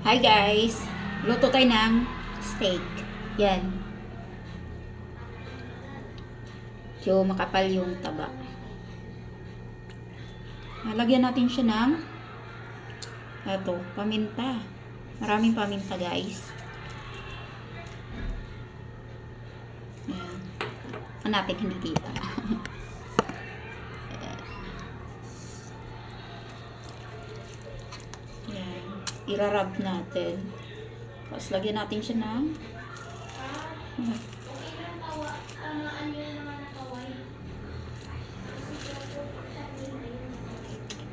Hi guys! Luto tayo ng steak. Yan. So, makapal yung taba. Lagyan natin siya ng paminta. Maraming paminta guys. Yan. Hanapin, hindi kita. Yan. Irarab natin. Tapos lagyan natin siya ng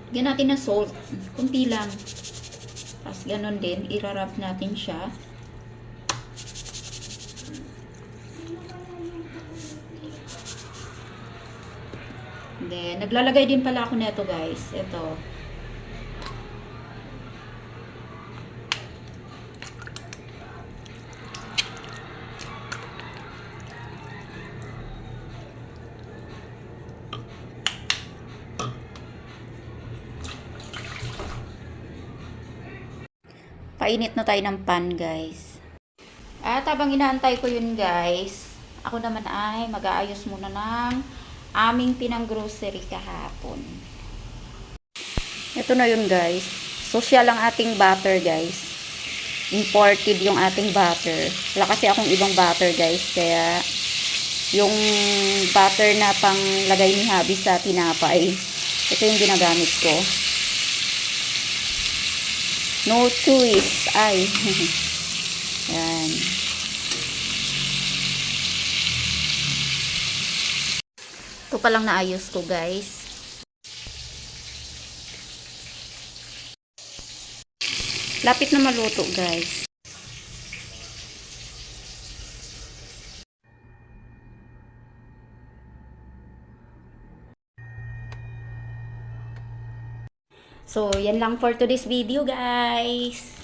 lagyan natin ng salt. Kunti lang. Tapos ganun din, irarab natin siya. Then, naglalagay din pala ako nito guys. Ito. Painit na tayo ng pan guys. At habang inaantay ko yun guys, ako naman ay mag-aayos muna ng aming pinang-grocery kahapon. Ito na yun guys. Social ang ating butter guys. Imported yung ating butter. Wala kasi akong ibang butter guys. Kaya yung butter na pang lagay ni Habi sa tinapay, ito yung ginagamit ko. No choice. Ay. Yan. Ito palang naayos ko guys. Lapit na maluto guys. So, yan lang for today's video guys.